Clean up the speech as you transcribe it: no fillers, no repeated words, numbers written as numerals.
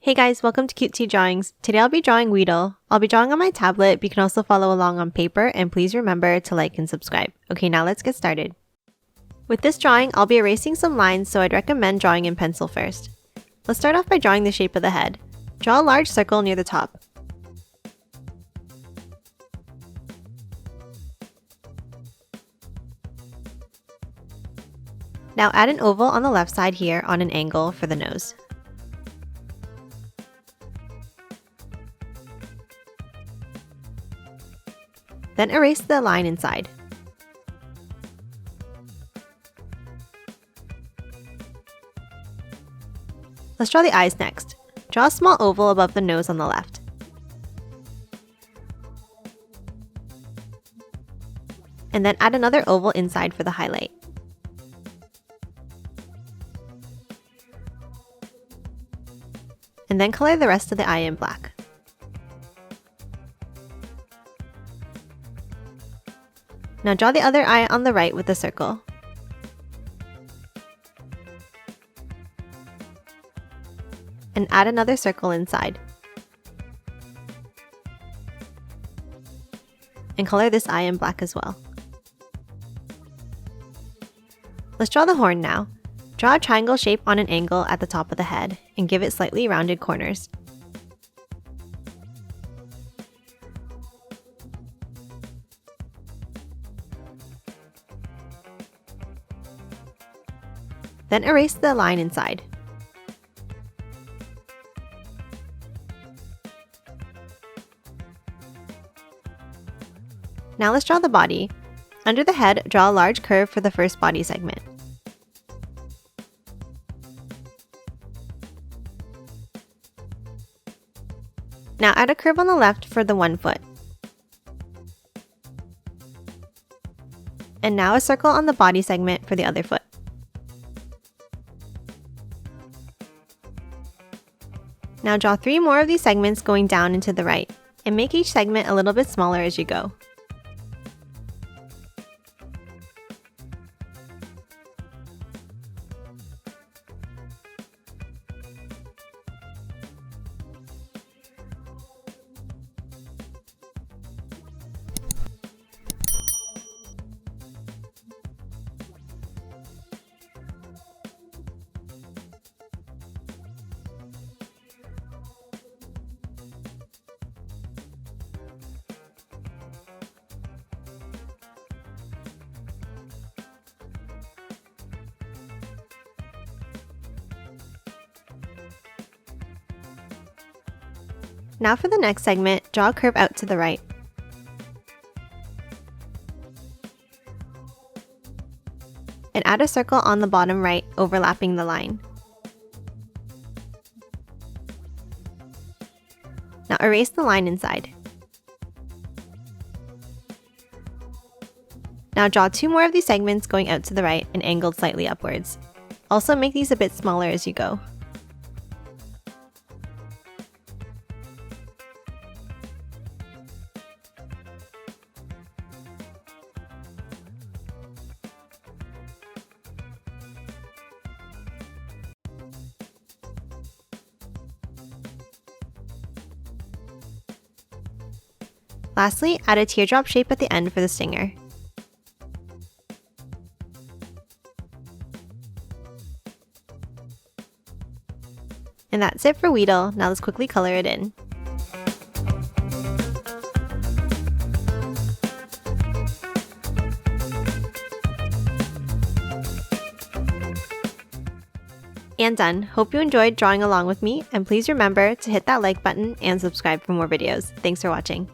Hey guys, welcome to Cute Tea Drawings. Today I'll be drawing Weedle. I'll be drawing on my tablet, but you can also follow along on paper, and please remember to like and subscribe. Okay, now let's get started. With this drawing, I'll be erasing some lines, so I'd recommend drawing in pencil first. Let's start off by drawing the shape of the head. Draw a large circle near the top. Now add an oval on the left side here on an angle for the nose. Then erase the line inside. Let's draw the eyes next. Draw a small oval above the nose on the left. And then add another oval inside for the highlight. And then color the rest of the eye in black. Now draw the other eye on the right with a circle. And add another circle inside. And color this eye in black as well. Let's draw the horn now. Draw a triangle shape on an angle at the top of the head and give it slightly rounded corners. Then erase the line inside. Now let's draw the body. Under the head, draw a large curve for the first body segment. Now add a curve on the left for the 1 foot. And now a circle on the body segment for the other foot. Now draw 3 more of these segments going down and to the right, and make each segment a little bit smaller as you go. Now for the next segment, draw a curve out to the right. And add a circle on the bottom right, overlapping the line. Now erase the line inside. Now draw 2 more of these segments going out to the right and angled slightly upwards. Also make these a bit smaller as you go. Lastly, add a teardrop shape at the end for the stinger. And that's it for Weedle. Now let's quickly color it in. And done. Hope you enjoyed drawing along with me, and please remember to hit that like button and subscribe for more videos. Thanks for watching.